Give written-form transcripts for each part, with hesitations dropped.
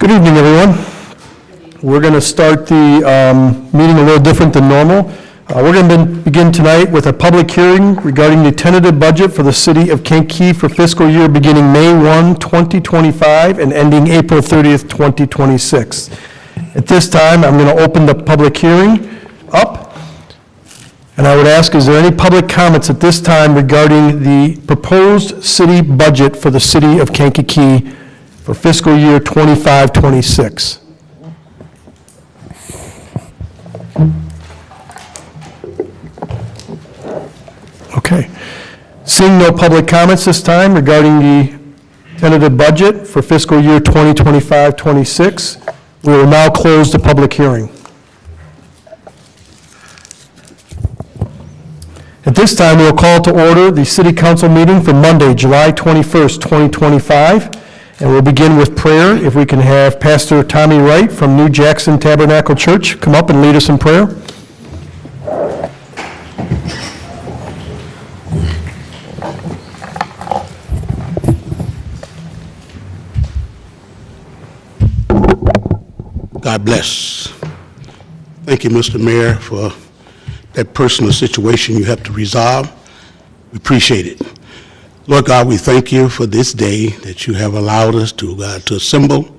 Good evening, everyone. We're going to start the meeting a little different than normal. We're going to begin tonight with a public hearing regarding the tentative budget for the city of Kankakee for fiscal year beginning May 1, 2025 and ending April 30th, 2026. At this time, I'm going to open the public hearing up. And I would ask, is there any public comments at this time regarding the proposed city budget for the city of Kankakee for fiscal year 25-26? Okay. Seeing no public comments this time regarding the tentative budget for fiscal year 2025-26, we will now close the public hearing. At this time, we will call to order the City Council meeting for Monday, July 21st, 2025, and we'll begin with prayer. If we can have Pastor Tommy Wright from New Jackson Tabernacle Church come up and lead us in prayer. God bless. Thank you, Mr. Mayor, for that personal situation you have to resolve. We appreciate it. Lord God, we thank you for this day that you have allowed us to assemble.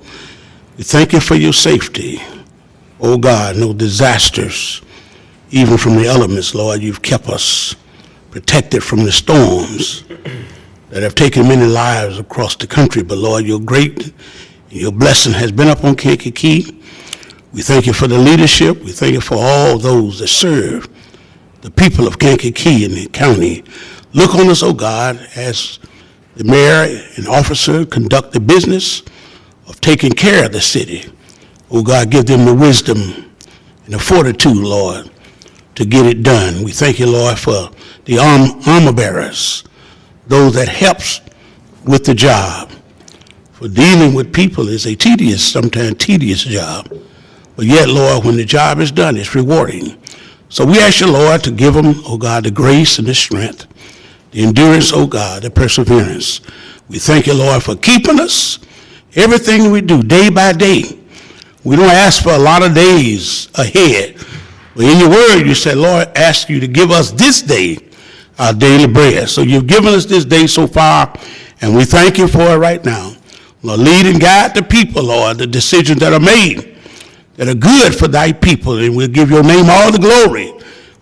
We thank you for your safety. Oh God, no disasters, even from the elements, Lord. You've kept us protected from the storms that have taken many lives across the country. But Lord, you're great, and your blessing has been upon Kankakee. We thank you for the leadership. We thank you for all those that serve the people of Kankakee and the county. Look on us, oh God, as the mayor and officer conduct the business of taking care of the city. Oh God, give them the wisdom and the fortitude, Lord, to get it done. We thank you, Lord, for the armor bearers, those that helps with the job. For dealing with people is a sometimes tedious job. But yet, Lord, when the job is done, it's rewarding. So we ask you, Lord, to give them, oh God, the grace and the strength, the endurance, oh God, the perseverance. We thank you, Lord, for keeping us. Everything we do, day by day. We don't ask for a lot of days ahead. But in your word, you said, Lord, ask you to give us this day our daily bread. So you've given us this day so far, and we thank you for it right now. Lord, lead and guide the people, Lord, the decisions that are made that are good for thy people, and we'll give your name all the glory,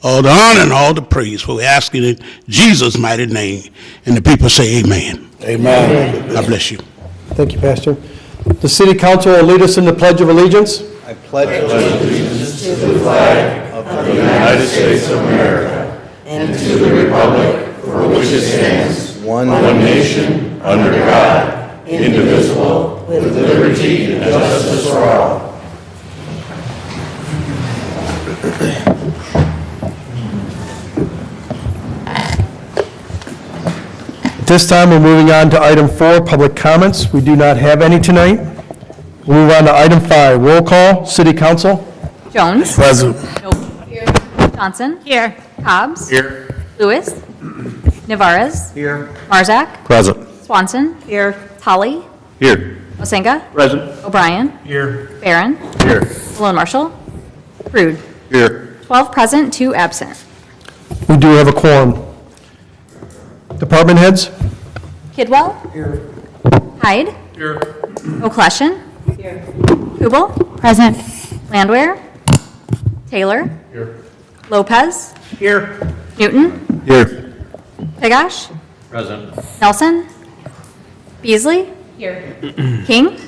all the honor, and all the praise. For we ask it in Jesus' mighty name. And the people say amen. Amen. God bless you. Thank you, Pastor. The City Council will lead us in the Pledge of Allegiance. I pledge allegiance to the flag of the United States of America and to the republic for which it stands, one nation, under God, indivisible, with liberty and justice for all. At this time, we're moving on to item 4, public comments. We do not have any tonight. We'll move on to item 5, roll call, City Council. Jones. Present. Nope. Here. Johnson. Here. Cobbs. Here. Lewis. Navarez. Here. Marzak. Present. Swanson. Here. Holly. Here. Osenga. Present. O'Brien. Here. Barron. Here. Malone Marshall. Rude. Here. 12 present, 2 absent. We do have a quorum. Department heads? Kidwell. Here. Hyde. Here. O'Clashen. Here. Hubel. Present. Landwehr. Taylor. Here. Lopez. Here. Newton. Here. Pigosh. Present. Nelson. Beasley. Here. King.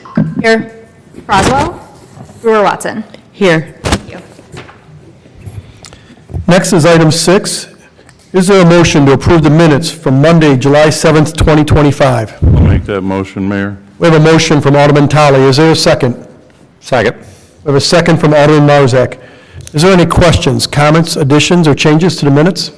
Here. Roswell. Brewer Watson. Here. Thank you. Next is item 6. Is there a motion to approve the minutes from Monday, July 7th, 2025? I'll make that motion, Mayor. We have a motion from Alderman Tully. Is there a second? Second. We have a second from Alderman Marzak. Is there any questions, comments, additions, or changes to the minutes?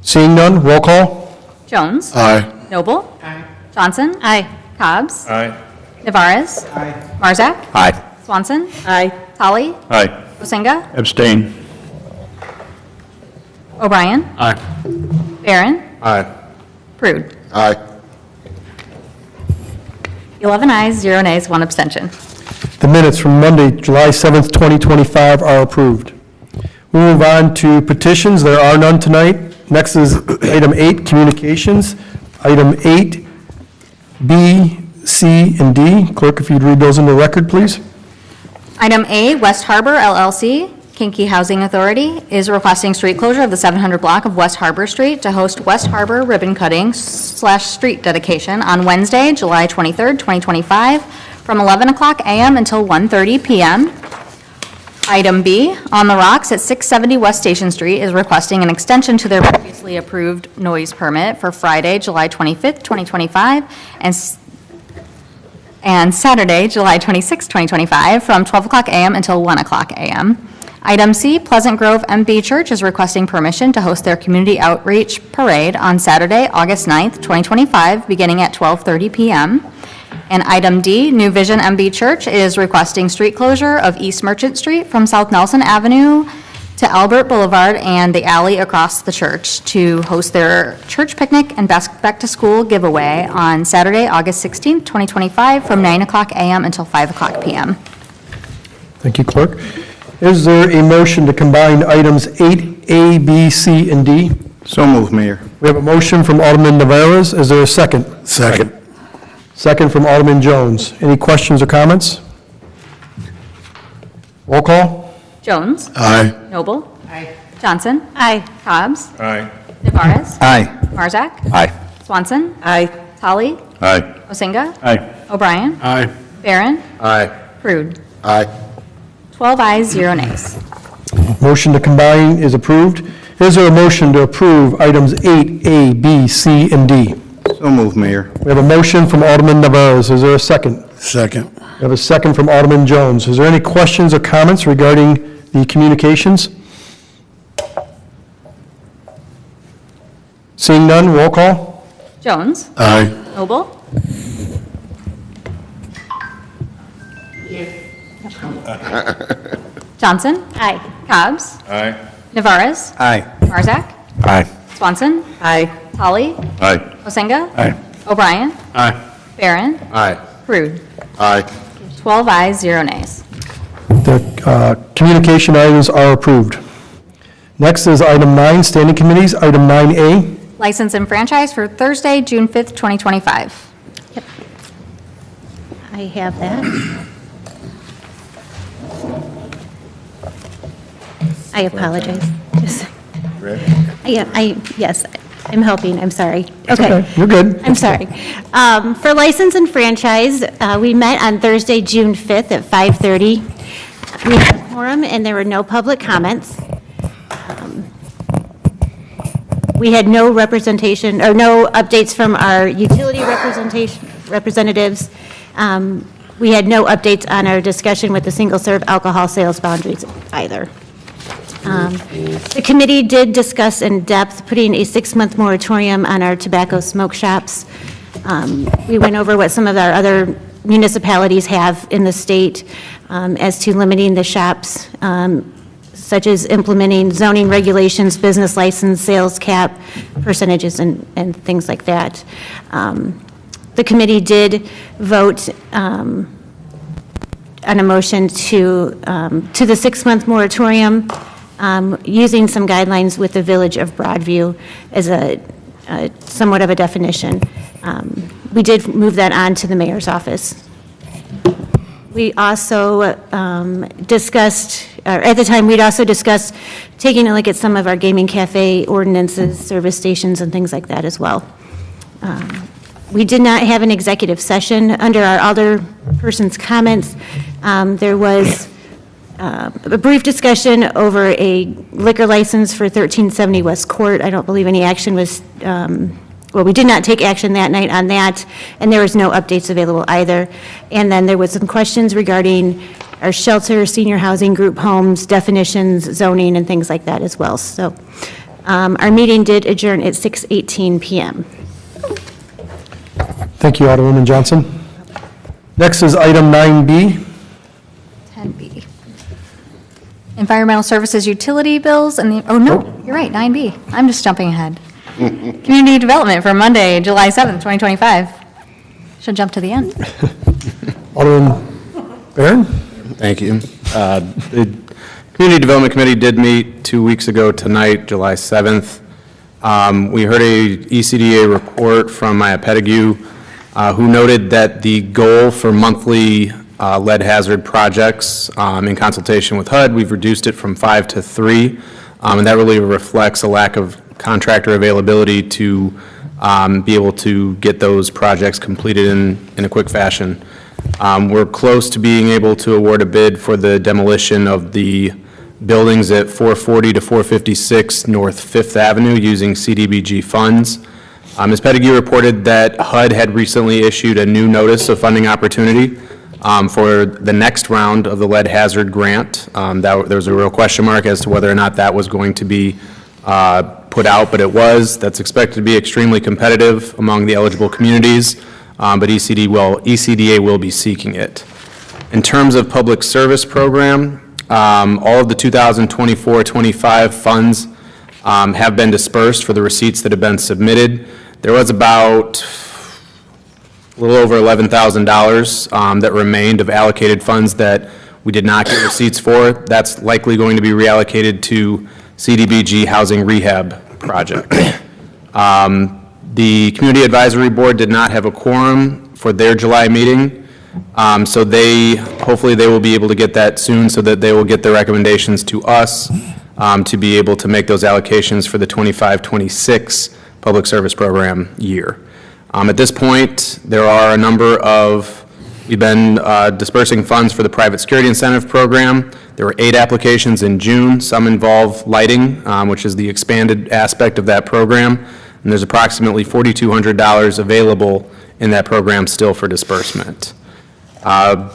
Seeing none, roll call. Jones. Aye. Noble. Aye. Johnson. Aye. Cobbs. Aye. Navarez. Aye. Marzak. Aye. Swanson. Aye. Tully. Aye. Osenga. Abstain. O'Brien. Aye. Barron. Aye. Prude. Aye. 11 ayes, 0 nays, 1 abstention. The minutes from Monday, July 7th, 2025 are approved. We move on to petitions. There are none tonight. Next is item 8, communications. Item 8, B, C, and D. Clerk, if you'd read those into the record, please. Item A, West Harbor LLC, Kankakee Housing Authority, is requesting street closure of the 700 block of West Harbor Street to host West Harbor ribbon cutting / street dedication on Wednesday, July 23rd, 2025, from 11 o'clock a.m. until 1:30 p.m. Item B, On the Rocks at 670 West Station Street is requesting an extension to their previously approved noise permit for Friday, July 25th, 2025, and Saturday, July 26th, 2025, from 12 o'clock a.m. until 1 o'clock a.m. Item C, Pleasant Grove MB Church is requesting permission to host their community outreach parade on Saturday, August 9th, 2025, beginning at 12:30 p.m. And item D, New Vision MB Church is requesting street closure of East Merchant Street from South Nelson Avenue to Albert Boulevard and the alley across the church to host their church picnic and back-to-school giveaway on Saturday, August 16th, 2025, from 9 o'clock a.m. until 5 o'clock p.m. Thank you, Clerk. Is there a motion to combine items 8A, B, C, and D? So moved, Mayor. We have a motion from Alderman Navarez. Is there a second? Second. Second from Alderman Jones. Any questions or comments? Roll call? Jones? Aye. Noble? Aye. Johnson? Aye. Cobbs? Aye. Navarez? Aye. Marzak? Aye. Swanson? Aye. Tully? Aye. Osinga? Aye. O'Brien? Aye. Barron? Aye. Prude? Aye. 12 ayes, 0 nays. Motion to combine is approved. Is there a motion to approve items 8A, B, C, and D? So moved, Mayor. We have a motion from Alderman Navarez. Is there a second? Second. We have a second from Alderman Jones. Is there any questions or comments regarding the communications? Seeing none, roll call? Jones? Aye. Noble? Johnson? Aye. Cobbs? Aye. Navarez? Aye. Marzak? Aye. Swanson? Aye. Tully? Aye. Osinga? Aye. O'Brien? Aye. Barron? Aye. Prude? Aye. 12 ayes, 0 nays. The communication items are approved. Next is item 9, standing committees. Item 9A. License and franchise for Thursday, June 5th, 2025. I have that. I apologize. Yes, I'm helping, I'm sorry. Okay. You're good. I'm sorry. For license and franchise, we met on Thursday, June 5th at 5:30. We had a quorum and there were no public comments. We had no representation, or no updates from our utility representatives. We had no updates on our discussion with the single-serve alcohol sales boundaries either. The committee did discuss in depth putting a 6-month moratorium on our tobacco smoke shops. We went over what some of our other municipalities have in the state as to limiting the shops, such as implementing zoning regulations, business license, sales cap, percentages, and things like that. The committee did vote on a motion to the 6-month moratorium, using some guidelines with the Village of Broadview as a somewhat of a definition. We did move that on to the mayor's office. We also discussed, or at the time, we'd also discussed taking a look at some of our gaming cafe ordinances, service stations, and things like that as well. We did not have an executive session. Under our alderperson's comments, there was a brief discussion over a liquor license for 1370 West Court. I don't believe any action was, well, we did not take action that night on that, and there was no updates available either. And then there was some questions regarding our shelter, senior housing, group homes, definitions, zoning, and things like that as well. So our meeting did adjourn at 6:18 p.m. Thank you, Alderwoman Johnson. Next is item 9B. 10B. Environmental services utility bills and the, oh no, you're right, 9B. I'm just jumping ahead. Community development for Monday, July 7th, 2025. Should jump to the end. Alderman Barron? Thank you. The Community Development Committee did meet 2 weeks ago tonight, July 7th. We heard a ECDA report from Maya Pettigrew, who noted that the goal for monthly lead hazard projects in consultation with HUD, we've reduced it from 5 to 3, and that really reflects a lack of contractor availability to be able to get those projects completed in a quick fashion. We're close to being able to award a bid for the demolition of the buildings at 440 to 456 North Fifth Avenue using CDBG funds. Ms. Pettigrew reported that HUD had recently issued a new notice of funding opportunity for the next round of the lead hazard grant. There was a real question mark as to whether or not that was going to be put out, but it was. That's expected to be extremely competitive among the eligible communities, but ECDA will be seeking it. In terms of public service program, all of the 2024-25 funds have been dispersed for the receipts that have been submitted. There was about a little over $11,000 that remained of allocated funds that we did not get receipts for. That's likely going to be reallocated to CDBG housing rehab project. The Community Advisory Board did not have a quorum for their July meeting, so hopefully they will be able to get that soon so that they will get their recommendations to us to be able to make those allocations for the 25-26 public service program year. At this point, there are a number of, we've been dispersing funds for the private security incentive program. There were 8 applications in June. Some involve lighting, which is the expanded aspect of that program. And there's approximately $4,200 available in that program still for disbursement. Everyone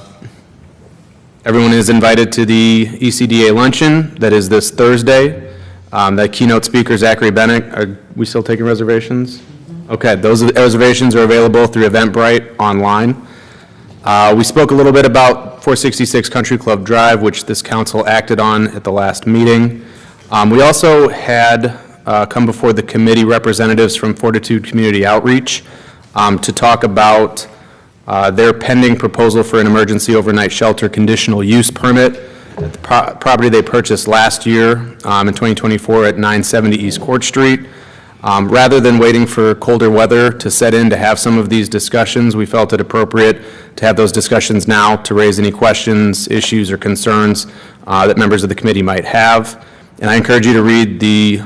is invited to the ECDA luncheon that is this Thursday. That keynote speaker, Zachary Bennett, are we still taking reservations? Okay, those reservations are available through Eventbrite online. We spoke a little bit about 466 Country Club Drive, which this council acted on at the last meeting. We also had come before the committee representatives from Fortitude Community Outreach to talk about their pending proposal for an emergency overnight shelter conditional use permit at the property they purchased last year in 2024 at 970 East Court Street. Rather than waiting for colder weather to set in to have some of these discussions, we felt it appropriate to have those discussions now to raise any questions, issues, or concerns that members of the committee might have. And I encourage you to read the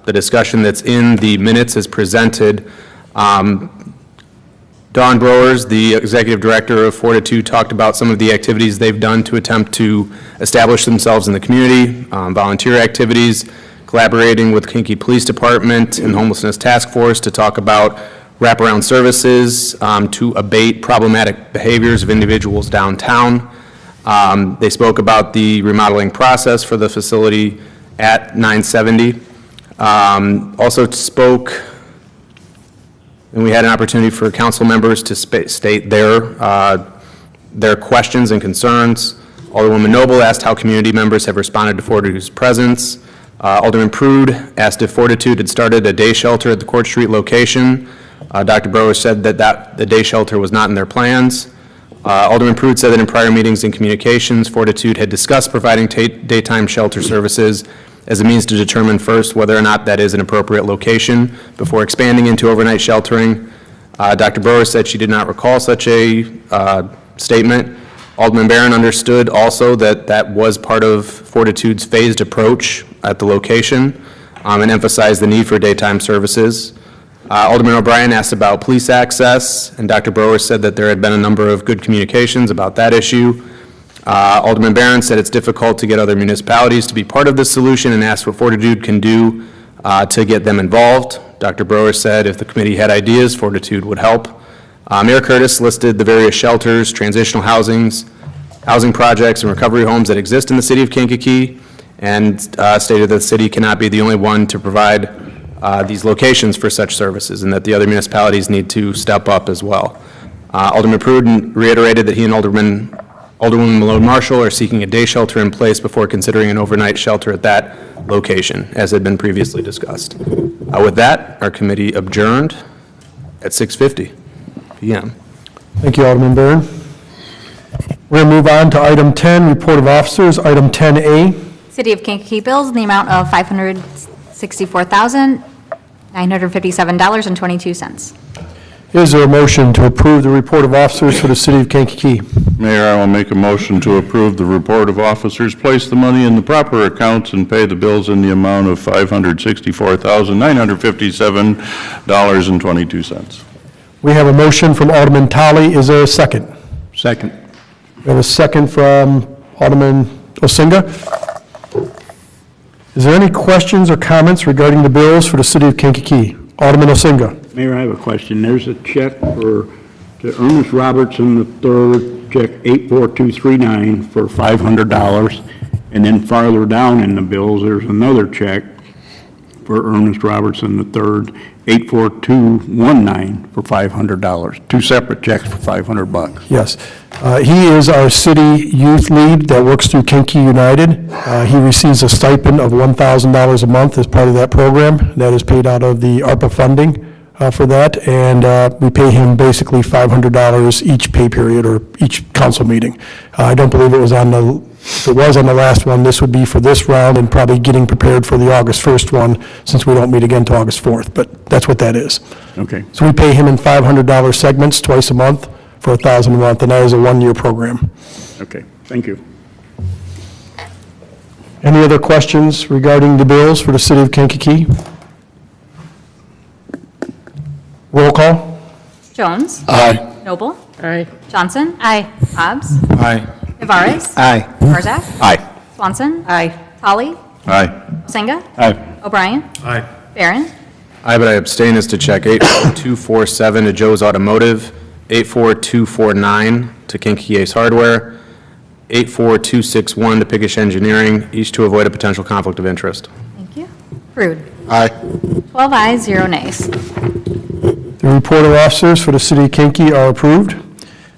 discussion that's in the minutes as presented. Dawn Browers, the executive director of Fortitude, talked about some of the activities they've done to attempt to establish themselves in the community, volunteer activities, collaborating with Kankakee Police Department and the Homelessness Task Force to talk about wraparound services to abate problematic behaviors of individuals downtown. They spoke about the remodeling process for the facility at 970. Also spoke, and we had an opportunity for council members to state their questions and concerns. Alderwoman Noble asked how community members have responded to Fortitude's presence. Alderman Prude asked if Fortitude had started a day shelter at the Court Street location. Dr. Brower said that the day shelter was not in their plans. Alderman Prude said that in prior meetings and communications, Fortitude had discussed providing daytime shelter services as a means to determine first whether or not that is an appropriate location before expanding into overnight sheltering. Dr. Brower said she did not recall such a statement. Alderman Barron understood also that that was part of Fortitude's phased approach at the location and emphasized the need for daytime services. Alderman O'Brien asked about police access, and Dr. Brower said that there had been a number of good communications about that issue. Alderman Barron said it's difficult to get other municipalities to be part of this solution and asked what Fortitude can do to get them involved. Dr. Brower said if the committee had ideas, Fortitude would help. Mayor Curtis listed the various shelters, transitional housing projects, and recovery homes that exist in the city of Kankakee, and stated that the city cannot be the only one to provide these locations for such services, and that the other municipalities need to step up as well. Alderman Prude reiterated that he and Alderwoman Malone Marshall are seeking a day shelter in place before considering an overnight shelter at that location, as had been previously discussed. With that, our committee adjourned at 6:50 p.m. Thank you, Alderman Barron. We're going to move on to item 10, report of officers, item 10A. City of Kankakee bills in the amount of $564,957.22. Is there a motion to approve the report of officers for the city of Kankakee? Mayor, I will make a motion to approve the report of officers, place the money in the proper accounts, and pay the bills in the amount of $564,957.22. We have a motion from Alderman Tully. Is there a second? Second. We have a second from Alderman Osinga. Is there any questions or comments regarding the bills for the city of Kankakee? Alderman Osinga. Mayor, I have a question. There's a check to Ernest Robertson III, check 84239 for $500. And then farther down in the bills, there's another check for Ernest Robertson III, 84219 for $500. Two separate checks for $500. Yes. He is our city youth lead that works through Kankakee United. He receives a stipend of $1,000 a month as part of that program. That is paid out of the ARPA funding for that, and we pay him basically $500 each pay period or each council meeting. I don't believe it was on the, if it was on the last one, this would be for this round and probably getting prepared for the August 1st one, since we don't meet again until August 4th, but that's what that is. Okay. So we pay him in $500 segments twice a month for $1,000 a month, and that is a one-year program. Okay. Thank you. Any other questions regarding the bills for the city of Kankakee? Roll call. Jones. Aye. Noble. Aye. Johnson. Aye. Hobbs. Aye. Navarez. Aye. Marzak. Aye. Swanson. Aye. Tully. Aye. Osinga. Aye. O'Brien. Aye. Barron. Aye, but I abstain as to check 84247 to Joe's Automotive, 84249 to Kankakee Ace Hardware, 84261 to Pickish Engineering, each to avoid a potential conflict of interest. Thank you. Approved. Aye. 12 ayes, 0 nays. The report of officers for the city of Kankakee are approved.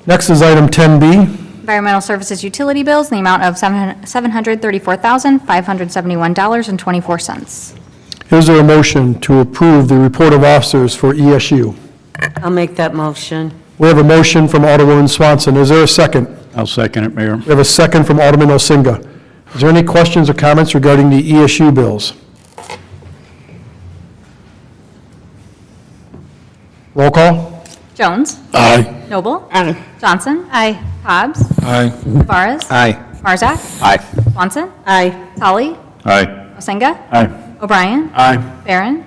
Next is item 10B. Environmental Services Utility bills in the amount of $734,571.24. Is there a motion to approve the report of officers for ESU? I'll make that motion. We have a motion from Alderwoman Swanson. Is there a second? I'll second it, Mayor. We have a second from Alderman Osinga. Is there any questions or comments regarding the ESU bills? Roll call. Jones. Aye. Noble. Aye. Johnson. Aye. Hobbs. Aye. Navarez. Aye. Marzak. Aye. Swanson. Aye. Tully. Aye. Osinga. Aye. O'Brien. Aye. Barron.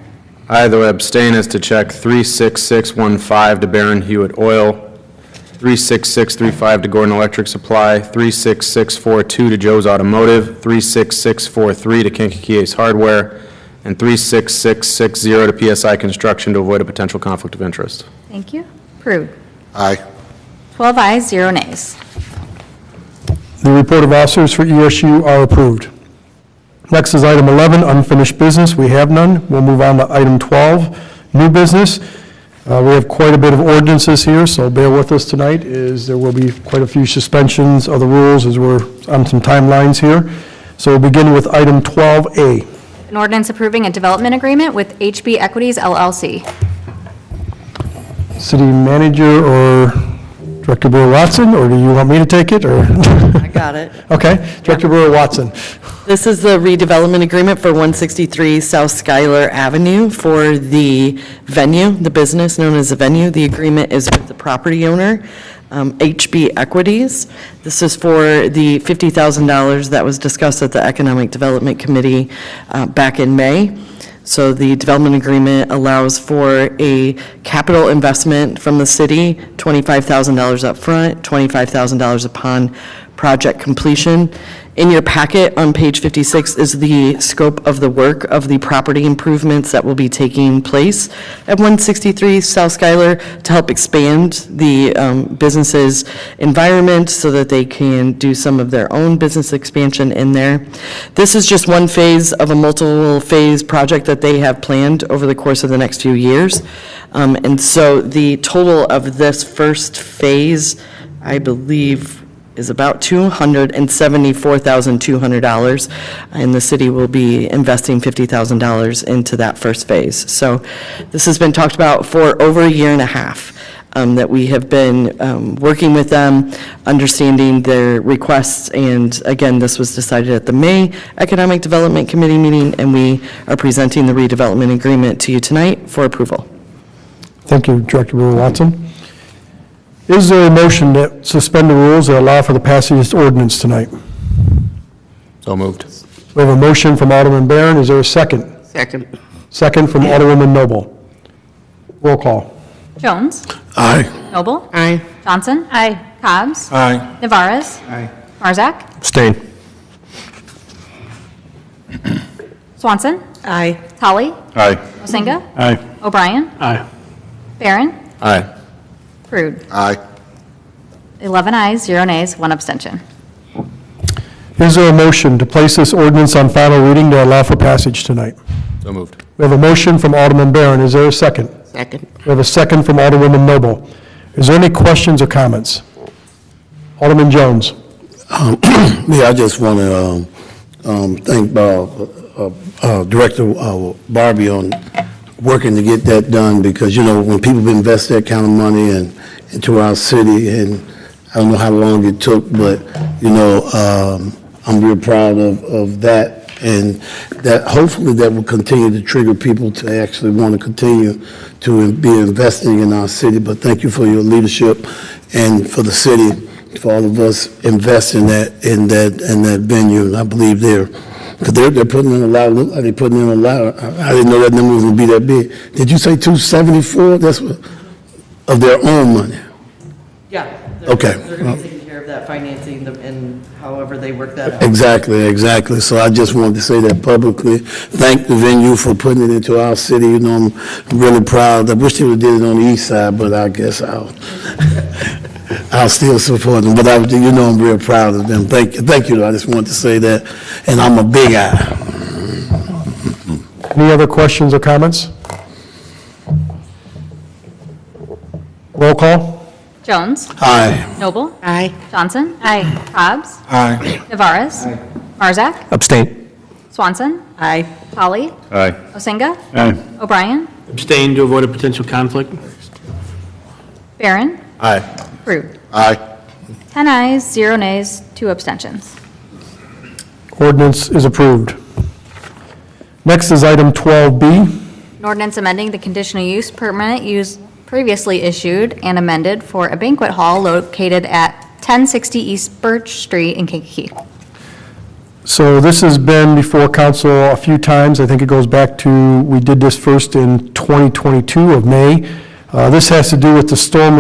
Aye, though I abstain as to check 36615 to Barron Hewitt Oil, 36635 to Gordon Electric Supply, 36642 to Joe's Automotive, 36643 to Kankakee Ace Hardware, and 36660 to PSI Construction to avoid a potential conflict of interest. Thank you. Approved. Aye. 12 ayes, 0 nays. The report of officers for ESU are approved. Next is item 11, unfinished business. We have none. We'll move on to item 12, new business. We have quite a bit of ordinances here, so bear with us tonight, as there will be quite a few suspensions of the rules as we're on some timelines here. So we'll begin with item 12A. An ordinance approving a development agreement with HB Equities LLC. City manager or Director Brewer-Watson, or do you want me to take it, or? I got it. Okay, Director Brewer-Watson. This is the redevelopment agreement for 163 South Schuyler Avenue for the venue, the business known as the venue. The agreement is with the property owner, HB Equities. This is for the $50,000 that was discussed at the Economic Development Committee back in May. So the development agreement allows for a capital investment from the city, $25,000 up front, $25,000 upon project completion. In your packet on page 56 is the scope of the work of the property improvements that will be taking place at 163 South Schuyler to help expand the business's environment so that they can do some of their own business expansion in there. This is just one phase of a multiple phase project that they have planned over the course of the next few years. And so the total of this first phase, I believe, is about $274,200, and the city will be investing $50,000 into that first phase. So this has been talked about for over a year and a half. that we have been working with them, understanding their requests, and again, this was decided at the May Economic Development Committee meeting, and we are presenting the redevelopment agreement to you tonight for approval. Thank you, Director Brewer Watson. Is there a motion to suspend the rules that allow for the passage of this ordinance tonight? So moved. We have a motion from Alderman Barron. Is there a second? Second. Second from Alderwoman Noble. Roll call. Jones. Aye. Noble. Aye. Johnson. Aye. Cobb's. Aye. Navarez. Aye. Marzak. Abstain. Swanson. Aye. Tully. Aye. Masinga. Aye. O'Brien. Aye. Barron. Aye. Pruden. Aye. 11 ayes, 0 nays, 1 abstention. Is there a motion to place this ordinance on final reading to allow for passage tonight? So moved. We have a motion from Alderman Barron. Is there a second? Second. We have a second from Alderwoman Noble. Is there any questions or comments? Alderman Jones. Yeah, I just want to thank Director Barbie on working to get that done, because, you know, when people invest that kind of money into our city, and I don't know how long it took, but, you know, I'm real proud of that, and that hopefully that will continue to trigger people to actually want to continue to be investing in our city. But thank you for your leadership, and for the city, for all of us investing in that venue. And I believe they're putting in a lot. Look like they're putting in a lot. I didn't know that number was going to be that big. Did you say 274? That's of their own money. Yeah. Okay. They're going to be taking care of that financing and however they work that out. Exactly. So I just wanted to say that publicly. Thank the venue for putting it into our city. You know, I'm really proud. I wish they would have did it on the east side, but I guess I'll still support them. But you know, I'm real proud of them. Thank you. I just wanted to say that, and I'm a big eye. Any other questions or comments? Roll call. Jones. Aye. Noble. Aye. Johnson. Aye. Cobb's. Aye. Navarez. Marzak. Abstain. Swanson. Aye. Holly. Aye. Osinga. Aye. O'Brien. Abstain to avoid a potential conflict. Barron. Aye. Pruden. Aye. 10 ayes, 0 nays, 2 abstentions. Ordinance is approved. Next is item 12B. An ordinance amending the conditional use permit used previously issued and amended for a banquet hall located at 1060 East Birch Street in Kankakee. So this has been before council a few times. I think it goes back to, we did this first in 2022 of May. This has to do with the storm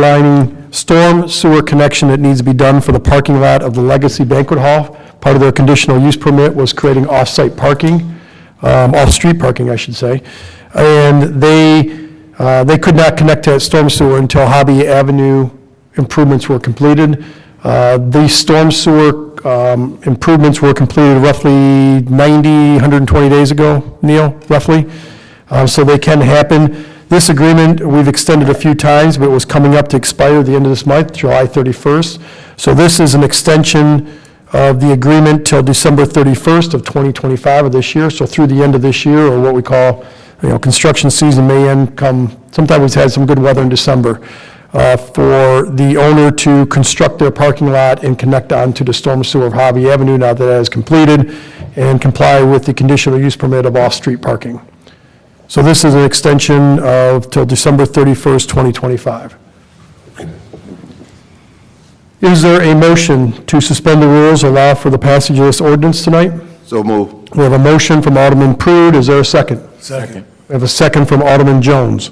sewer connection that needs to be done for the parking lot of the Legacy Banquet Hall. Part of their conditional use permit was creating off-site parking, off-street parking, I should say. And they could not connect to that storm sewer until Hobby Avenue improvements were completed. These storm sewer improvements were completed roughly 120 days ago, Neil, roughly. So they can happen. This agreement, we've extended a few times, but it was coming up to expire at the end of this month, July 31st. So this is an extension of the agreement till December 31st of 2025 of this year. So through the end of this year, or what we call, construction season may end sometime we've had some good weather in December, for the owner to construct their parking lot and connect onto the storm sewer of Hobby Avenue now that that is completed, and comply with the conditional use permit of off-street parking. So this is an extension of till December 31st, 2025. Is there a motion to suspend the rules, allow for the passage of this ordinance tonight? So move. We have a motion from Alderman Prude. Is there a second? Second. We have a second from Alderman Jones.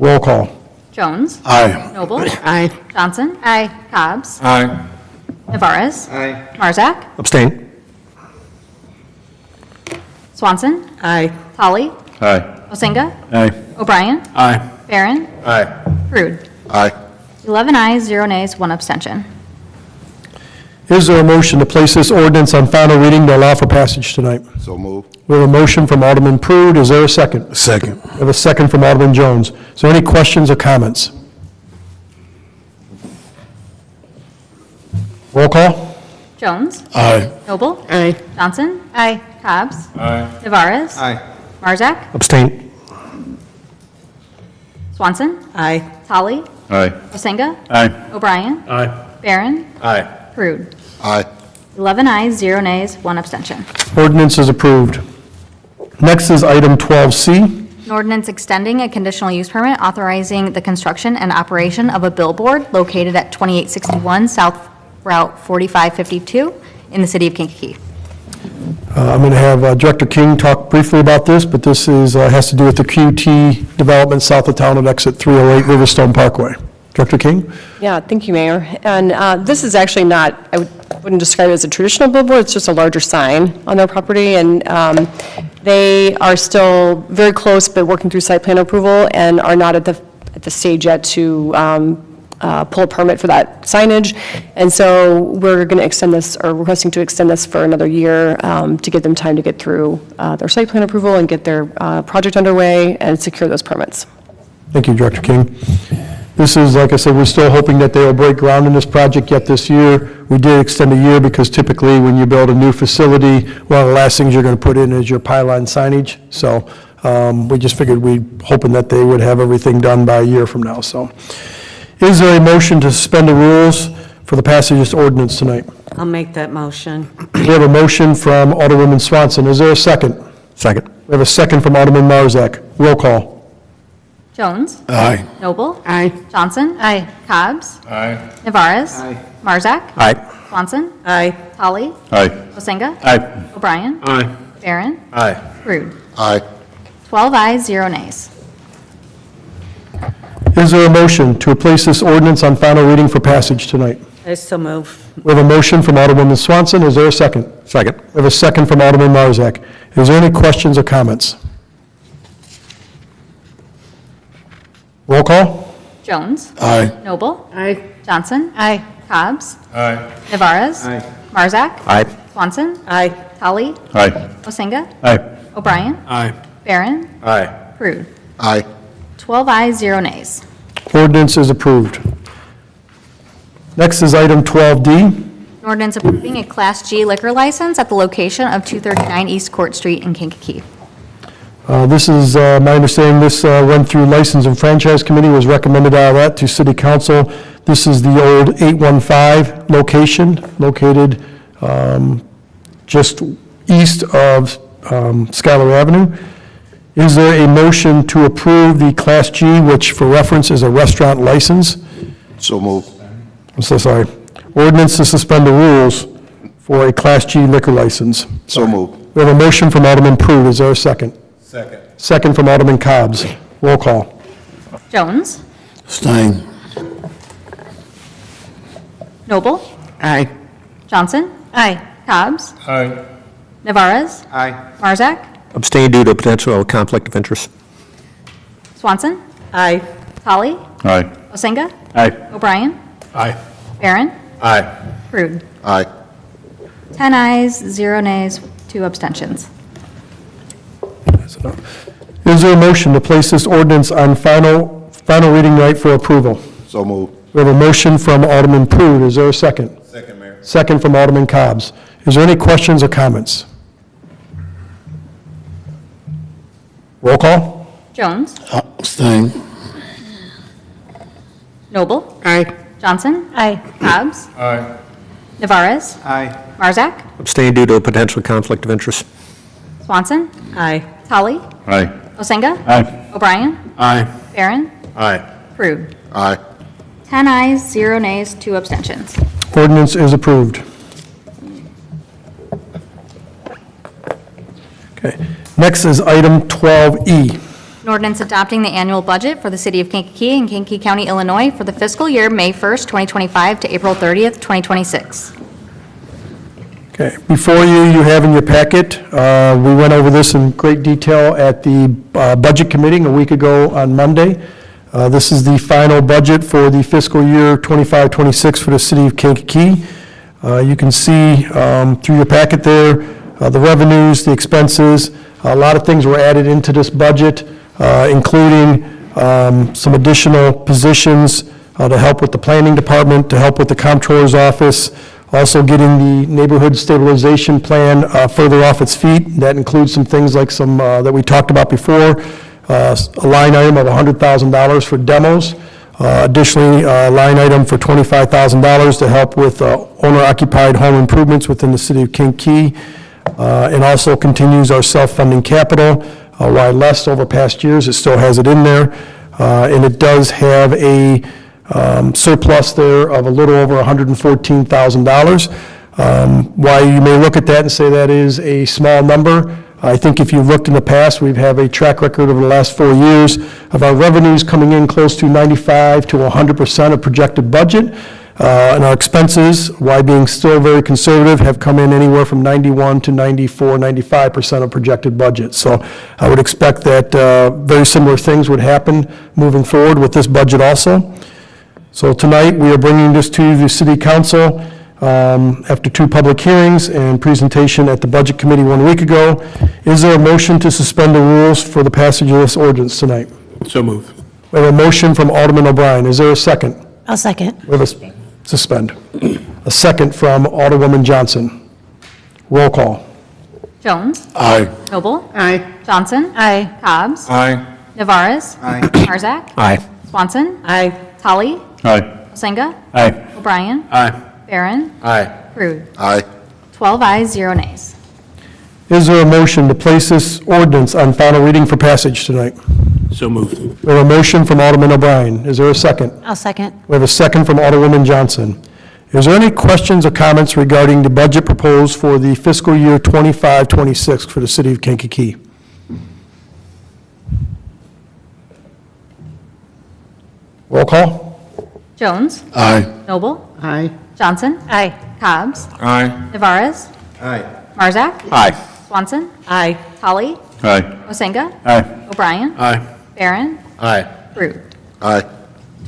Roll call. Jones. Aye. Noble. Aye. Johnson. Aye. Cobb's. Aye. Navarez. Aye. Marzak. Abstain. Swanson. Aye. Holly. Aye. Osinga. Aye. O'Brien. Aye. Barron. Aye. Pruden. Aye. 11 ayes, 0 nays, 1 abstention. Is there a motion to place this ordinance on final reading to allow for passage tonight? So move. We have a motion from Alderman Prude. Is there a second? Second. We have a second from Alderman Jones. Is there any questions or comments? Roll call. Jones. Aye. Noble. Aye. Johnson. Aye. Cobb's. Aye. Navarez. Aye. Marzak. Abstain. Swanson. Aye. Holly. Aye. Masinga. Aye. O'Brien. Aye. Barron. Aye. Pruden. Aye. 11 ayes, 0 nays, 1 abstention. Ordinance is approved. Next is item 12C. An ordinance extending a conditional use permit authorizing the construction and operation of a billboard located at 2861 South Route 4552 in the city of Kankakee. I'm going to have Director King talk briefly about this, but this is, has to do with the QT development south of town at exit 308 Riverstone Parkway. Director King? Yeah, thank you, Mayor. And this is actually not, wouldn't describe it as a traditional billboard, it's just a larger sign on their property, and they are still very close, but working through site plan approval, and are not at the stage yet to pull a permit for that signage. And so we're going to extend this, or requesting to extend this for another year to give them time to get through their site plan approval and get their project underway and secure those permits. Thank you, Director King. This is, like I said, we're still hoping that they will break ground in this project yet this year. We did extend a year because typically when you build a new facility, one of the last things you're going to put in is your pylon signage. So we just figured hoping that they would have everything done by a year from now. So is there a motion to suspend the rules for the passage of this ordinance tonight? I'll make that motion. We have a motion from Alderwoman Swanson. Is there a second? Second. We have a second from Alderman Marzak. Roll call. Jones. Aye. Noble. Aye. Johnson. Aye. Cobb's. Aye. Navarez. Marzak. Aye. Swanson. Aye. Tully. Aye. Masinga. Aye. O'Brien. Aye. Barron. Aye. Pruden. Aye. 12 ayes, 0 nays. Is there a motion to place this ordinance on final reading for passage tonight? I so move. We have a motion from Alderwoman Swanson. Is there a second? Second. We have a second from Alderman Marzak. Is there any questions or comments? Roll call. Jones. Aye. Noble. Aye. Johnson. Aye. Cobb's. Aye. Navarez. Marzak. Aye. Swanson. Aye. Tully. Aye. Masinga. Aye. O'Brien. Aye. Barron. Aye. Pruden. Aye. 12 ayes, 0 nays. Ordinance is approved. Next is item 12D. An ordinance approving a Class G liquor license at the location of 239 East Court Street in Kankakee. This is, my understanding, this went through License and Franchise Committee, was recommended out of that to City Council. This is the old 815 location, located just east of Schuyler Avenue. Is there a motion to approve the Class G, which for reference is a restaurant license? So move. I'm so sorry. Ordinance to suspend the rules for a Class G liquor license. So move. We have a motion from Alderman Pruden. Is there a second? Second. Second from Alderman Cobb's. Roll call. Jones. Stein. Noble. Aye. Johnson. Aye. Cobb's. Aye. Navarez. Aye. Marzak. Abstain due to potential conflict of interest. Swanson. Aye. Tully. Aye. Masinga. Aye. O'Brien. Aye. Barron. Aye. Pruden. Aye. 10 ayes, 0 nays, 2 abstentions. Is there a motion to place this ordinance on final reading tonight for approval? So move. We have a motion from Alderman Pruden. Is there a second? Second, Mayor. Second from Alderman Cobb's. Is there any questions or comments? Roll call. Jones. Stein. Noble. Aye. Johnson. Aye. Cobb's. Aye. Navarez. Aye. Marzak. Abstain due to potential conflict of interest. Swanson. Aye. Tully. Aye. Masinga. Aye. O'Brien. Aye. Barron. Aye. Pruden. Aye. 10 ayes, 0 nays, 2 abstentions. Ordinance is approved. Okay. Next is item 12E. An ordinance adopting the annual budget for the city of Kankakee and Kankakee County, Illinois for the fiscal year May 1st, 2025 to April 30th, 2026. Okay, before you have in your packet, we went over this in great detail at the Budget Committee a week ago on Monday. This is the final budget for the fiscal year 25-26 for the city of Kankakee. You can see through your packet there, the revenues, the expenses, a lot of things were added into this budget, including some additional positions to help with the planning department, to help with the comptroller's office, also getting the neighborhood stabilization plan further off its feet. That includes some things like some that we talked about before, a line item of $100,000 for demos, Additionally, a line item for $25,000 to help with owner-occupied home improvements within the city of Kankakee, and also continues our self-funding capital. While less over past years, it still has it in there, and it does have a surplus there of a little over $114,000. While you may look at that and say that is a small number, I think if you've looked in the past, we have a track record over the last 4 years of our revenues coming in close to 95 to 100% of projected budget, and our expenses, while being still very conservative, have come in anywhere from 91 to 94, 95% of projected budget. So I would expect that very similar things would happen moving forward with this budget also. So tonight, we are bringing this to the City Council after 2 public hearings and presentation at the Budget Committee 1 week ago. Is there a motion to suspend the rules for the passage of this ordinance tonight? So move. We have a motion from Alderman O'Brien. Is there a second? I'll second. We have suspend. A second from Alderwoman Johnson. Roll call. Jones. Aye. Noble. Aye. Johnson. Aye. Cobb's. Aye. Navarez. Aye. Marzak. Aye. Swanson. Aye. Tully. Aye. Masinga. Aye. O'Brien. Aye. Barron. Aye. Rude. Aye. 12 ayes, 0 nays. Is there a motion to place this ordinance on final reading for passage tonight? So moved. We have a motion from Alderman O'Brien. Is there a second? I'll second. We have a second from Alderwoman Johnson. Is there any questions or comments regarding the budget proposed for the fiscal year 25-26 for the city of Kankakee? Roll call. Jones. Aye. Noble. Aye. Johnson. Aye. Cobb's. Aye. Navarez. Aye. Marzak. Aye. Swanson. Aye. Tully. Aye. Masinga. Aye. O'Brien. Aye. Barron. Aye. Rude. Aye.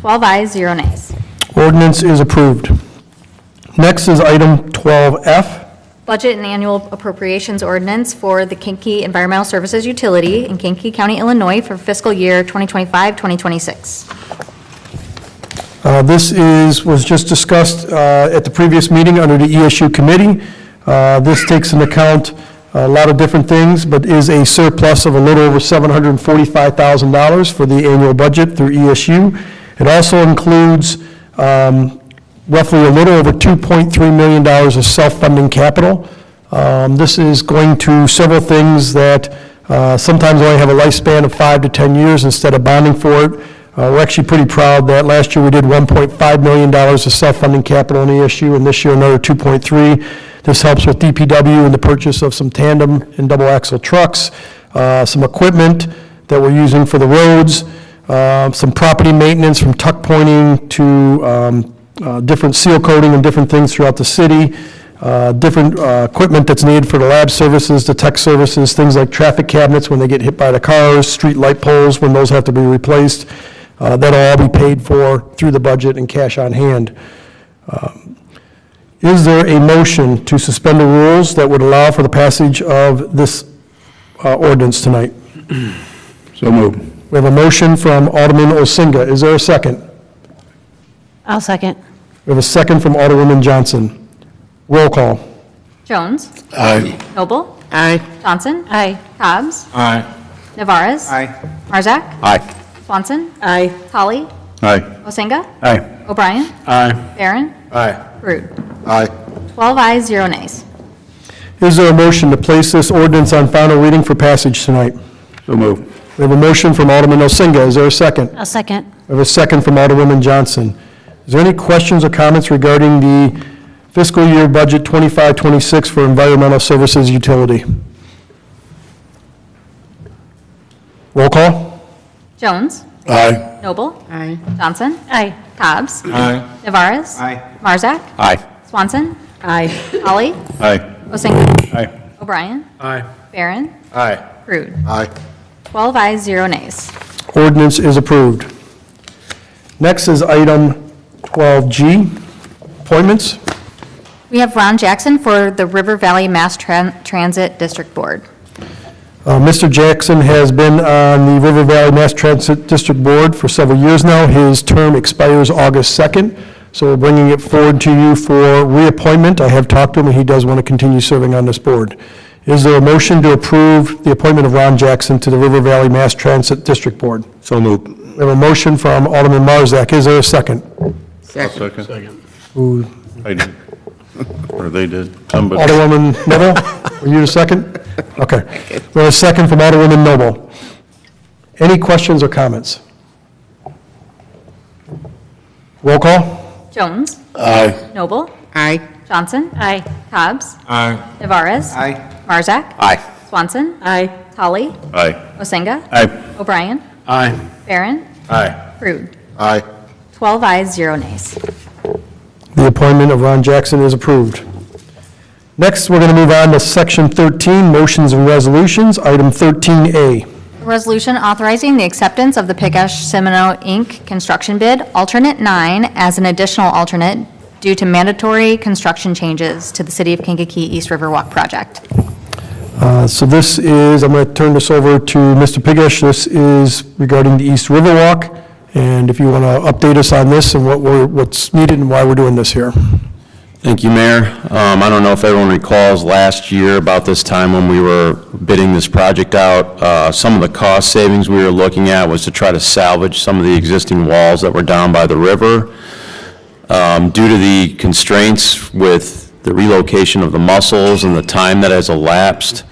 12 ayes, 0 nays. Ordinance is approved. Next is item 12F. Budget and annual appropriations ordinance for the Kankakee Environmental Services Utility in Kankakee County, Illinois for fiscal year 2025-2026. This was just discussed at the previous meeting under the ESU committee. This takes into account a lot of different things, but is a surplus of a little over $745,000 for the annual budget through ESU. It also includes roughly a little over $2.3 million of self-funding capital. This is going to several things that sometimes only have a lifespan of 5 to 10 years instead of bonding for it. We're actually pretty proud that last year we did $1.5 million of self-funding capital in ESU, and this year another 2.3. This helps with DPW and the purchase of some tandem and double axle trucks, some equipment that we're using for the roads, some property maintenance from tuck pointing to different seal coating and different things throughout the city, different equipment that's needed for the lab services, the tech services, things like traffic cabinets when they get hit by the cars, street light poles when those have to be replaced. That'll all be paid for through the budget and cash on hand. Is there a motion to suspend the rules that would allow for the passage of this ordinance tonight? So moved. We have a motion from Alderman Osinga. Is there a second? I'll second. We have a second from Alderwoman Johnson. Roll call. Jones. Aye. Noble. Aye. Johnson. Aye. Cobb's. Aye. Navarez. Aye. Marzak. Aye. Swanson. Aye. Tully. Aye. Masinga. Aye. O'Brien. Aye. Barron. Aye. Rude. Aye. 12 ayes, 0 nays. Is there a motion to place this ordinance on final reading for passage tonight? So moved. We have a motion from Alderman Osinga. Is there a second? I'll second. We have a second from Alderwoman Johnson. Is there any questions or comments regarding the fiscal year budget 25-26 for environmental services utility? Roll call. Jones. Aye. Noble. Aye. Johnson. Aye. Cobb's. Aye. Navarez. Aye. Marzak. Aye. Swanson. Aye. Tully. Aye. Masinga. Aye. O'Brien. Aye. Barron. Aye. Rude. Aye. 12 ayes, 0 nays. Ordinance is approved. Next is item 12G, appointments. We have Ron Jackson for the River Valley Mass Transit District Board. Mr. Jackson has been on the River Valley Mass Transit District Board for several years now. His term expires August 2nd, so we're bringing it forward to you for reappointment. I have talked to him, and he does want to continue serving on this board. Is there a motion to approve the appointment of Ron Jackson to the River Valley Mass Transit District Board? So moved. We have a motion from Alderman Marzak. Is there a second? Second. Who- I did. Or they did. Somebody. Alderwoman Noble, were you the second? Okay. We have a second from Alderwoman Noble. Any questions or comments? Roll call? Jones. Aye. Noble. Aye. Johnson. Aye. Cobb's. Aye. Navarez. Aye. Marzak. Aye. Swanson. Aye. Holly. Aye. Masinga. Aye. O'Brien. Aye. Barron. Aye. Rude. Aye. 12 ayes, 0 nays. The appointment of Ron Jackson is approved. Next, we're going to move on to Section 13, Motions and Resolutions, Item 13A. A resolution authorizing the acceptance of the Pickesh-Semino, Inc. construction bid, alternate 9, as an additional alternate due to mandatory construction changes to the City of Kankakee East Riverwalk project. So this is, I'm going to turn this over to Mr. Pigesh. This is regarding the East Riverwalk, and if you want to update us on this and what's needed and why we're doing this here. Thank you, Mayor. I don't know if everyone recalls last year about this time when we were bidding this project out, some of the cost savings we were looking at was to try to salvage some of the existing walls that were down by the river. Due to the constraints with the relocation of the mussels and the time that has elapsed,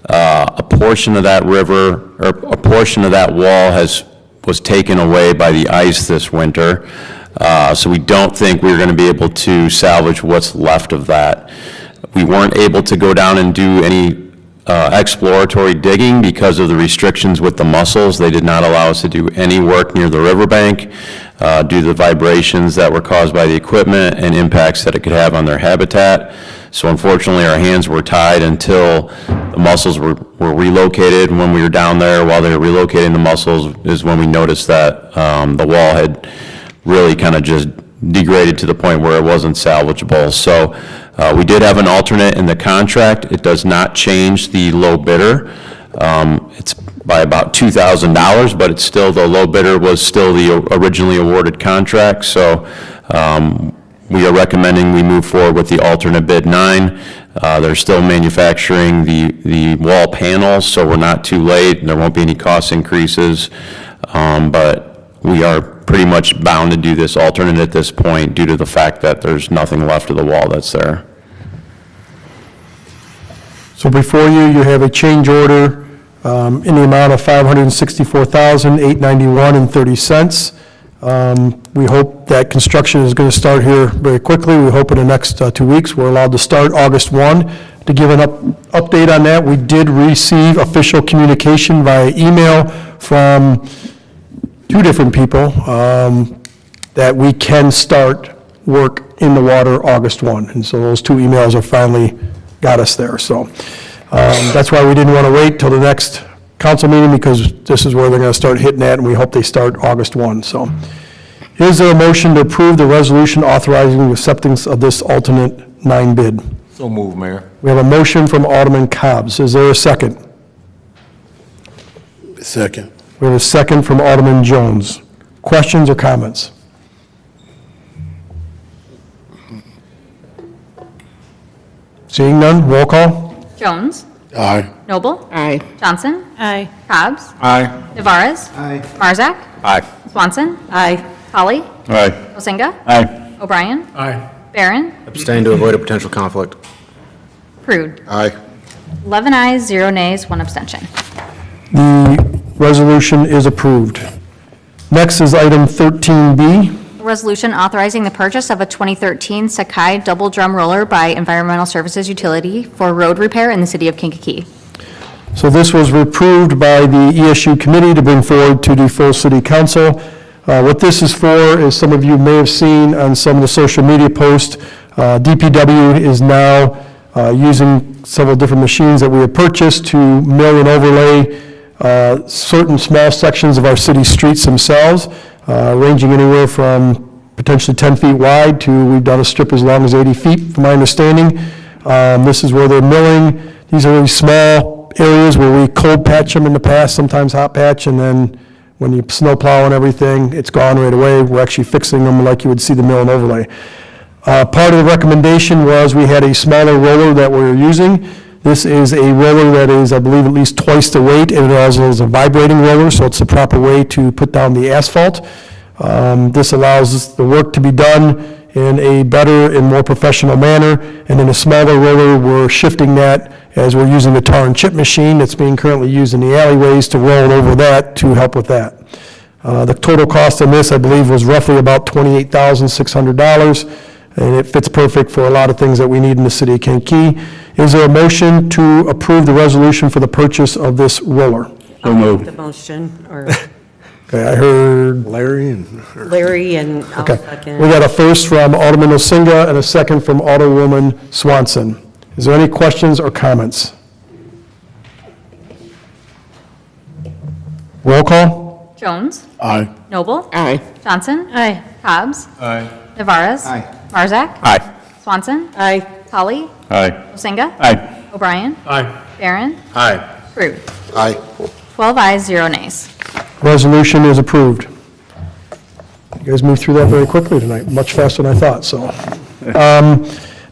a portion of that river, or a portion of that wall was taken away by the ice this winter. So we don't think we're going to be able to salvage what's left of that. We weren't able to go down and do any exploratory digging because of the restrictions with the mussels. They did not allow us to do any work near the riverbank due to the vibrations that were caused by the equipment and impacts that it could have on their habitat. So unfortunately, our hands were tied until the mussels were relocated. When we were down there, while they were relocating the mussels, is when we noticed that the wall had really kind of just degraded to the point where it wasn't salvageable. So we did have an alternate in the contract. It does not change the low bidder. It's by about $2,000, but it's still, the low bidder was still the originally awarded contract. So we are recommending we move forward with the alternate bid 9. They're still manufacturing the wall panels, so we're not too late. There won't be any cost increases, but we are pretty much bound to do this alternate at this point due to the fact that there's nothing left of the wall that's there. So before you, you have a change order in the amount of $564,891.30. We hope that construction is going to start here very quickly. We hope in the next 2 weeks. We're allowed to start August 1. To give an update on that, we did receive official communication via email from 2 different people that we can start work in the water August 1. And so those 2 emails have finally got us there. So that's why we didn't want to wait till the next council meeting, because this is where they're going to start hitting that, and we hope they start August 1. So is there a motion to approve the resolution authorizing the acceptance of this alternate 9 bid? So move, Mayor. We have a motion from Alderman Cobb's. Is there a second? Second. We have a second from Alderman Jones. Questions or comments? Seeing none, roll call. Jones. Aye. Noble. Aye. Johnson. Aye. Cobb's. Aye. Navarez. Aye. Marzak. Aye. Swanson. Aye. Holly. Aye. Masinga. Aye. O'Brien. Aye. Barron. Abstain to avoid a potential conflict. Prude. Aye. 11 ayes, 0 nays, 1 abstention. The resolution is approved. Next is item 13B. A resolution authorizing the purchase of a 2013 Sakai double drum roller by Environmental Services Utility for road repair in the city of Kankakee. So this was approved by the ESU committee to bring forward to the full city council. What this is for, as some of you may have seen on some of the social media posts, DPW is now using several different machines that we have purchased to mill and overlay certain small sections of our city streets themselves, ranging anywhere from potentially 10 feet wide to, we've done a strip as long as 80 feet, from my understanding. This is where they're milling. These are really small areas where we cold patch them in the past, sometimes hot patch, and then when you snow plow and everything, it's gone right away. We're actually fixing them like you would see the mill and overlay. Part of the recommendation was we had a smaller roller that we were using This is a roller that is, I believe, at least twice the weight, and it also is a vibrating roller, so it's the proper way to put down the asphalt. This allows the work to be done in a better and more professional manner, and in a smaller roller, we're shifting that as we're using the tar and chip machine that's being currently used in the alleyways to roll over that to help with that. The total cost on this, I believe, was roughly about $28,600, and it fits perfect for a lot of things that we need in the city of Kankakee. Is there a motion to approve the resolution for the purchase of this roller? So moved. The motion, or Okay, I heard, Larry and... Larry, and I'll okay. second. We got a first from Alderman Osinga and a second from Alderwoman Swanson. Is there any questions or comments? Roll call? Jones. Aye. Noble. Aye. Johnson. Aye. Cobb's. Aye. Navarez. Marzak. Aye. Swanson. Aye. Polly. Aye. Osinga. Aye. O'Brien. Aye. Barron. Aye. Rude. Aye. 12 ayes, 0 nays. Resolution is approved. You guys moved through that very quickly tonight, much faster than I thought, so.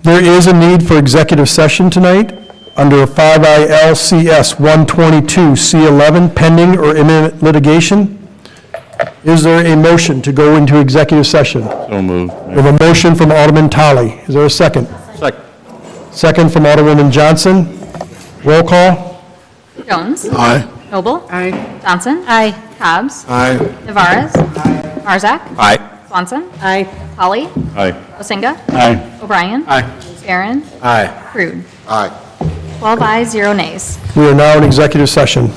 There is a need for executive session tonight under 5 ILCS 122C11, pending or imminent litigation. Is there a motion to go into executive session? So moved. We have a motion from Alderman Tully. Is there a second? Second. Second from Alderwoman Johnson. Roll call? Jones. Aye. Noble. Aye. Johnson. Aye. Cobb's. Aye. Navarez. Marzak. Aye. Swanson. Aye. Polly. Aye. Osinga. Aye. O'Brien. Aye. Barron. Aye. Rude. Aye. 12 ayes, 0 nays. We are now in executive session.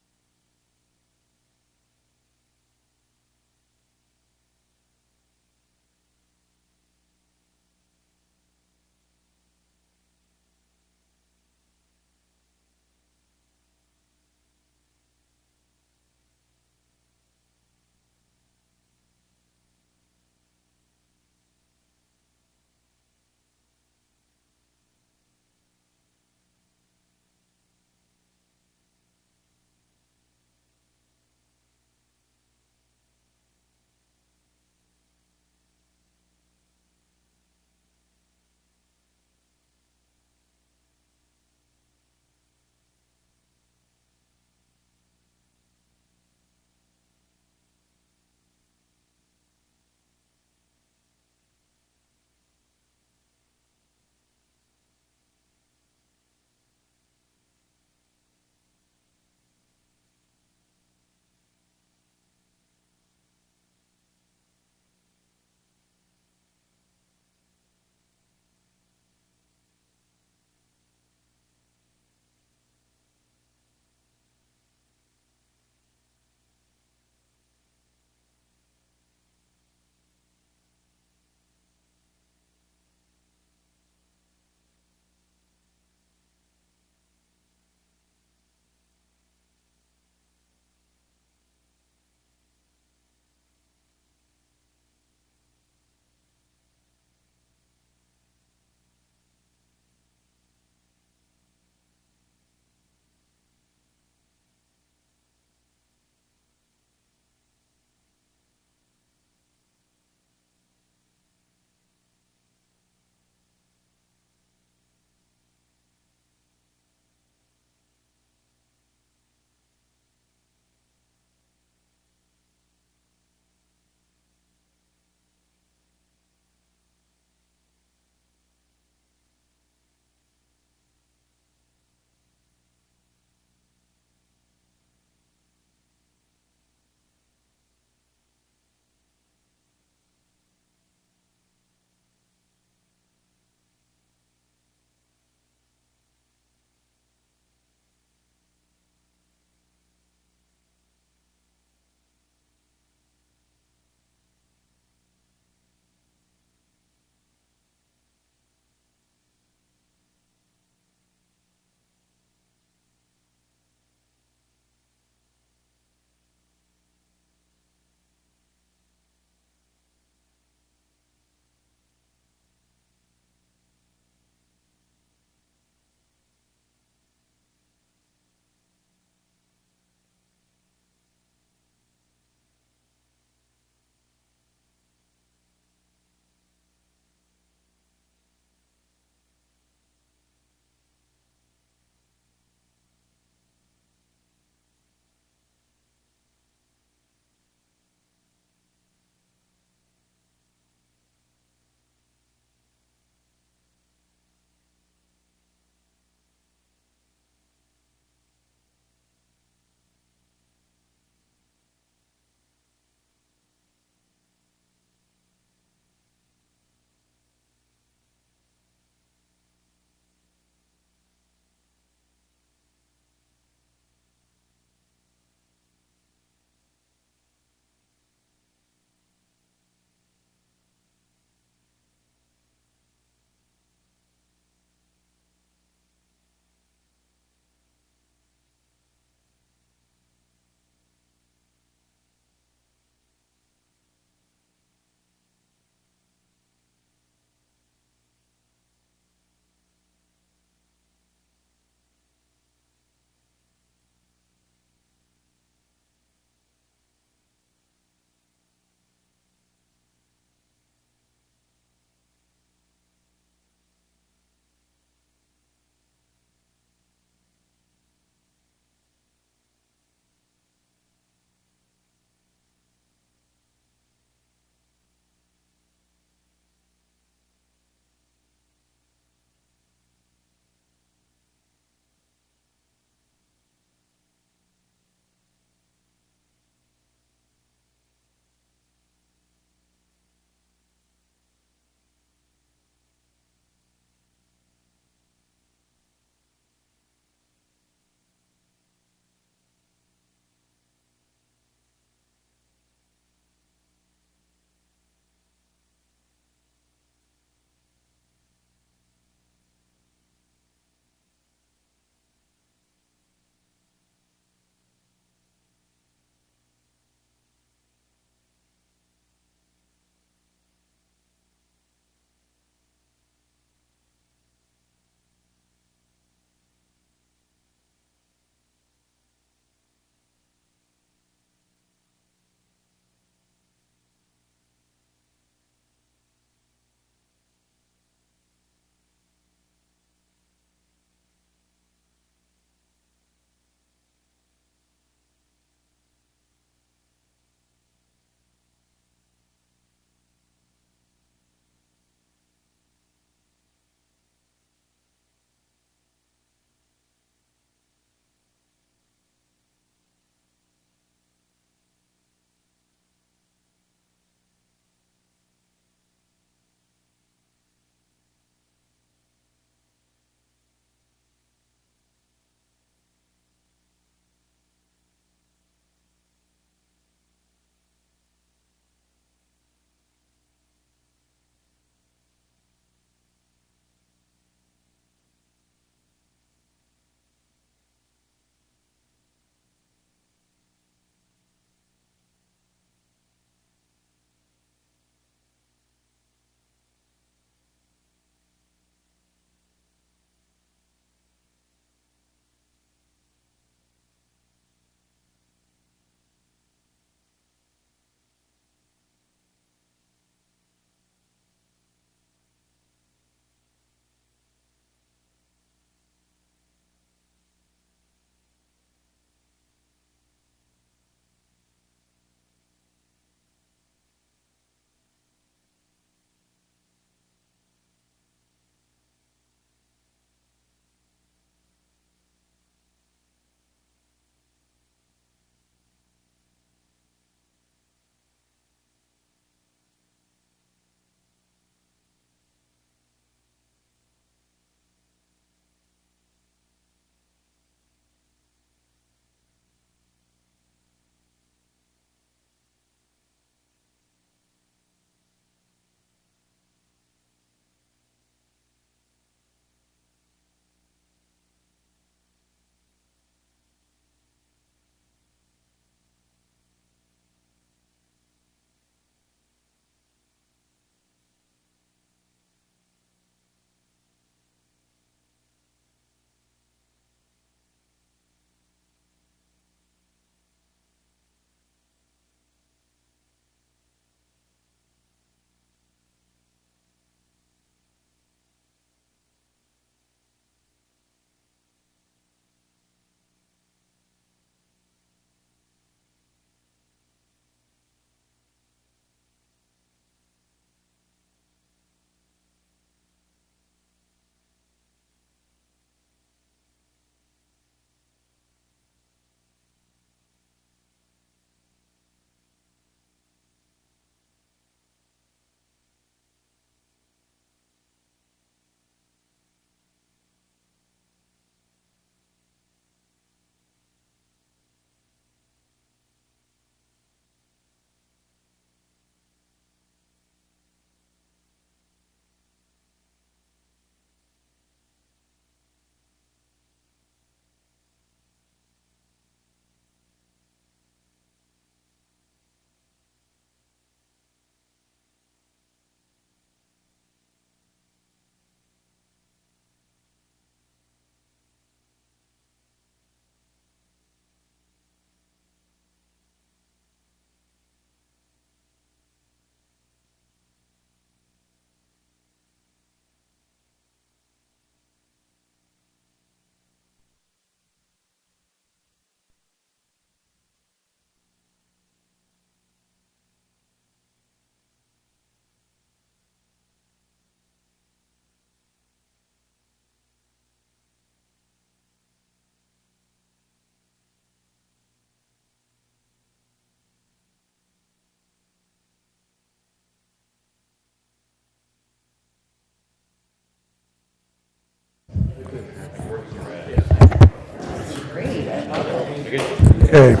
Okay.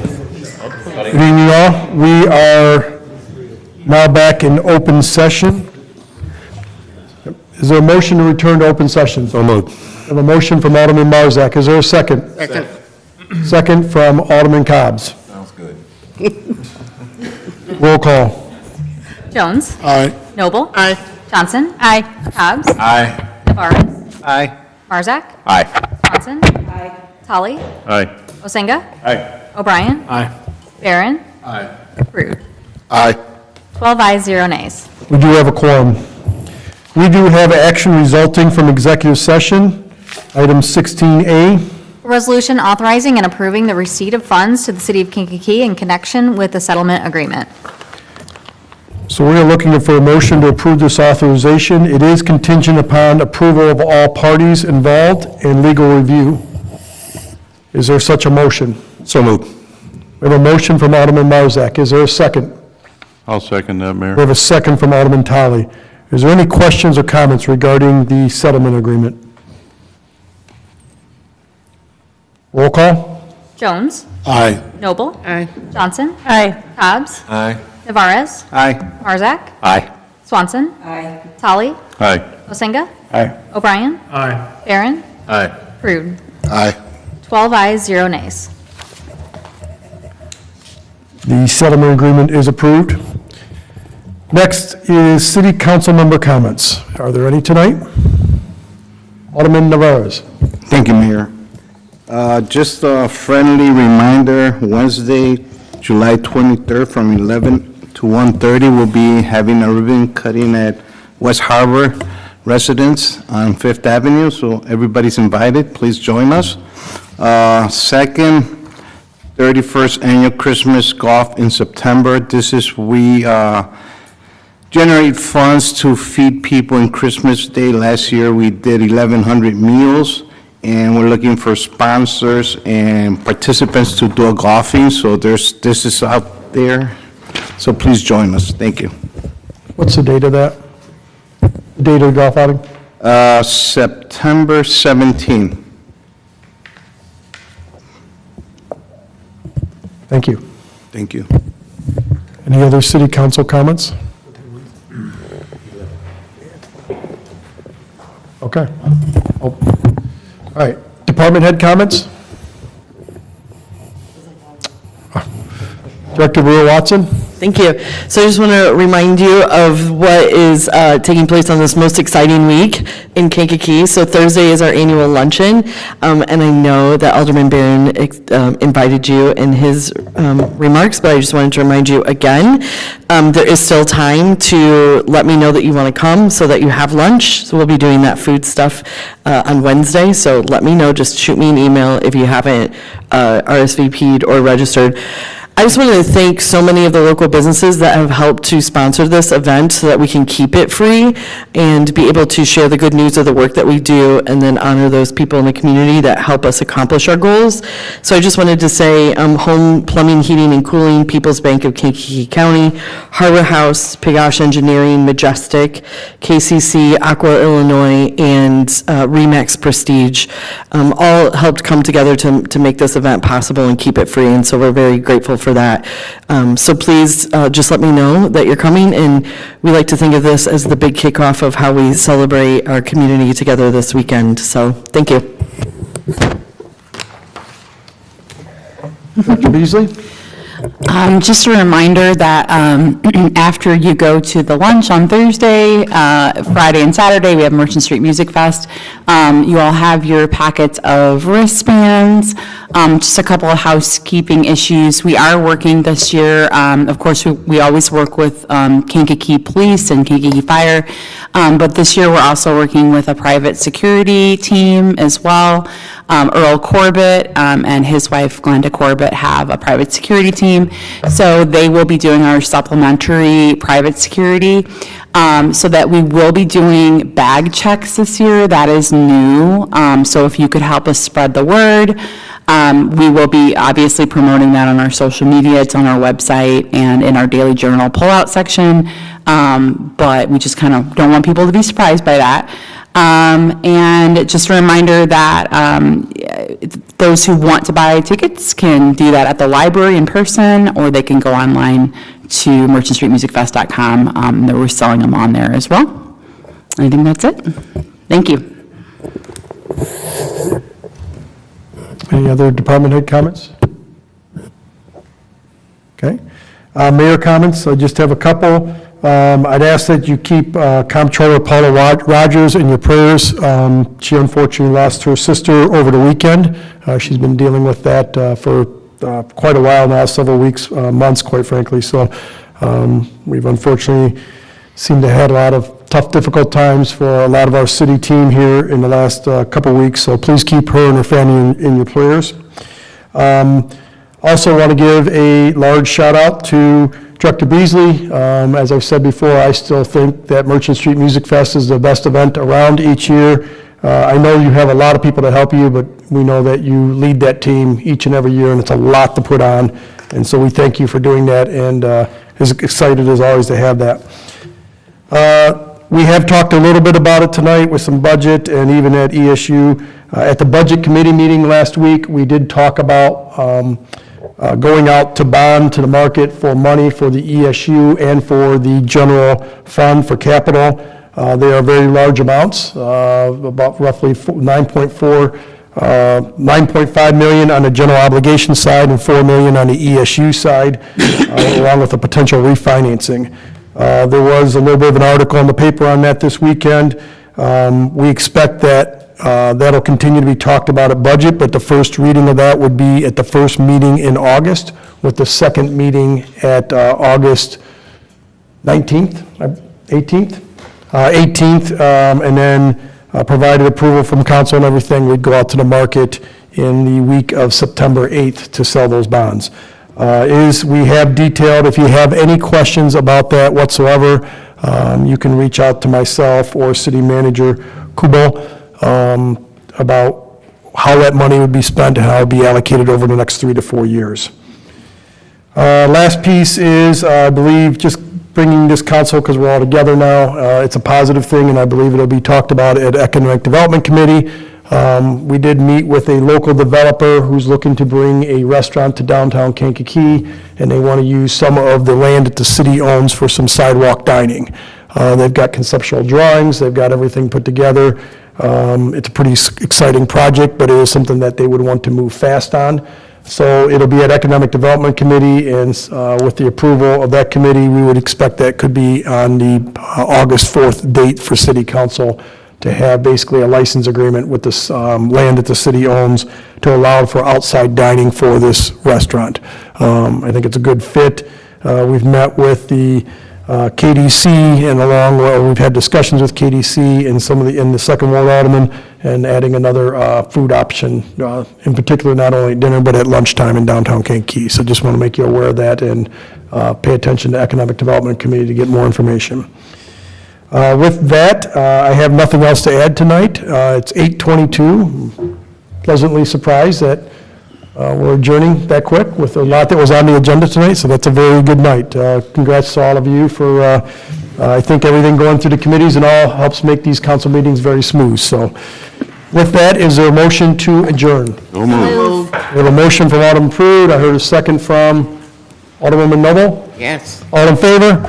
Good evening, all. We are now back in open session. Is there a motion to return to open session? So moved. I have a motion from Alderman Marzak. Is there a second? Second. Second from Alderman Cobbs. Sounds good. Roll call. Jones. Aye. Noble. Aye. Johnson. Aye. Cobbs. Aye. Navarez. Aye. Marzak. Aye. Johnson. Aye. Tully. Aye. Osenga. Aye. O'Brien. Aye. Barron. Aye. Rude. Aye. 12 ayes, 0 nays. We do have a quorum. We do have action resulting from executive session. Item 16A. A resolution authorizing and approving the receipt of funds to the city of Kankakee in connection with the settlement agreement. So we are looking for a motion to approve this authorization. It is contingent upon approval of all parties involved and legal review. Is there such a motion? So moved. We have a motion from Alderman Marzak. Is there a second? I'll second that, Mayor. We have a second from Alderman Tully. Is there any questions or comments regarding the settlement agreement? Roll call? Jones. Aye. Noble. Aye. Johnson. Aye. Cobbs. Aye. Navarez. Aye. Marzak. Aye. Swanson. Aye. Tully. Aye. Osenga. Aye. O'Brien. Aye. Barron. Aye. Rude. Aye. 12 ayes, 0 nays. The settlement agreement is approved. Next is city council member comments. Are there any tonight? Alderman Navarez. Thank you, Mayor. Just a friendly reminder, Wednesday, July 23rd, from 11 to 1:30, we'll be having a ribbon cutting at West Harbor Residence on Fifth Avenue, so everybody's invited. Please join us. Second, 31st Annual Christmas Golf in September. This is, we generate funds to feed people in Christmas Day. Last year, we did 1,100 meals, and we're looking for sponsors and participants to do a golfing, so this is out there, so please join us. Thank you. What's the date of that? The date of the golf outing? September 17th. Thank you. Thank you. Any other city council comments? Okay. Oh. All right. Department head comments? Director Brewer Watson? Thank you. So I just want to remind you of what is taking place on this most exciting week in Kankakee. So Thursday is our annual luncheon, and I know that Alderman Barron invited you in his remarks, but I just wanted to remind you again, there is still time to let me know that you want to come so that you have lunch. So we'll be doing that food stuff on Wednesday, so let me know. Just shoot me an email if you haven't RSVP'd or registered. I just wanted to thank so many of the local businesses that have helped to sponsor this event so that we can keep it free and be able to share the good news of the work that we do and then honor those people in the community that help us accomplish our goals. So I just wanted to say Home Plumbing, Heating, and Cooling, People's Bank of Kankakee County, Harbor House, Pigosh Engineering, Majestic, KCC, Aqua Illinois, and Remax Prestige all helped come together to make this event possible and keep it free, and so we're very grateful for that. So please just let me know that you're coming, and we like to think of this as the big kickoff of how we celebrate our community together this weekend. So thank you. Dr. Beasley? Just a reminder that after you go to the lunch on Thursday, Friday and Saturday, we have Merchant Street Music Fest. You all have your packets of wristbands. Just a couple of housekeeping issues. We are working this year. Of course, we always work with Kankakee Police and Kankakee Fire, but this year we're also working with a private security team as well. Earl Corbett and his wife Glenda Corbett have a private security team, so they will be doing our supplementary private security, so that we will be doing bag checks this year. That is new, so if you could help us spread the word. We will be obviously promoting that on our social media. It's on our website and in our daily journal pullout section, but we just kind of don't want people to be surprised by that. And just a reminder that those who want to buy tickets can do that at the library in person, or they can go online to merchantstreetmusicfest.com. We're selling them on there as well. I think that's it. Thank you. Any other department head comments? Okay. Mayor comments, I just have a couple. I'd ask that you keep Comptroller Paula Rogers in your prayers. She unfortunately lost her sister over the weekend. She's been dealing with that for quite a while now, several weeks, months, quite frankly. So we've unfortunately seemed to have a lot of tough, difficult times for a lot of our city team here in the last couple weeks. So please keep her and her family in your prayers. Also want to give a large shout out to Director Beasley. As I've said before, I still think that Merchant Street Music Fest is the best event around each year. I know you have a lot of people to help you, but we know that you lead that team each and every year, and it's a lot to put on. And so we thank you for doing that, and as excited as always to have that. We have talked a little bit about it tonight with some budget and even at ESU. At the Budget Committee meeting last week, we did talk about going out to bond to the market for money for the ESU and for the general fund for capital. They are very large amounts, about roughly 9.5 million on the general obligation side and 4 million on the ESU side, along with a potential refinancing. There was a little bit of an article in the paper on that this weekend. We expect that that'll continue to be talked about at budget, but the first reading of that would be at the first meeting in August, with the second meeting at August 19th, 18th? 18th, and then provided approval from council and everything, we'd go out to the market in the week of September 8th to sell those bonds. We have detailed, if you have any questions about that whatsoever, you can reach out to myself or City Manager Kubel about how that money would be spent and how it would be allocated over the next 3 to 4 years. Last piece is, I believe, just bringing this council, because we're all together now, it's a positive thing, and I believe it'll be talked about at Economic Development Committee. We did meet with a local developer who's looking to bring a restaurant to downtown Kankakee, and they want to use some of the land that the city owns for some sidewalk dining. They've got conceptual drawings, they've got everything put together. It's a pretty exciting project, but it is something that they would want to move fast on. So it'll be at Economic Development Committee, and with the approval of that committee, we would expect that could be on the August 4th date for City Council to have basically a license agreement with this land that the city owns to allow for outside dining for this restaurant. I think it's a good fit. We've met with the KDC, and we've had discussions with KDC and some of the second ward alderman, and adding another food option, in particular not only at dinner but at lunchtime in downtown Kankakee. So just want to make you aware of that, and pay attention to Economic Development Committee to get more information. With that, I have nothing else to add tonight. It's 8:22. Pleasantly surprised that we're adjourning that quick with a lot that was on the agenda tonight, so that's a very good night. Congrats to all of you for, I think, everything going through the committees and all helps make these council meetings very smooth. So with that, is there a motion to adjourn? No move. We have a motion from Alderman Prude. I heard a second from Alderwoman Noble. Yes. All in favor?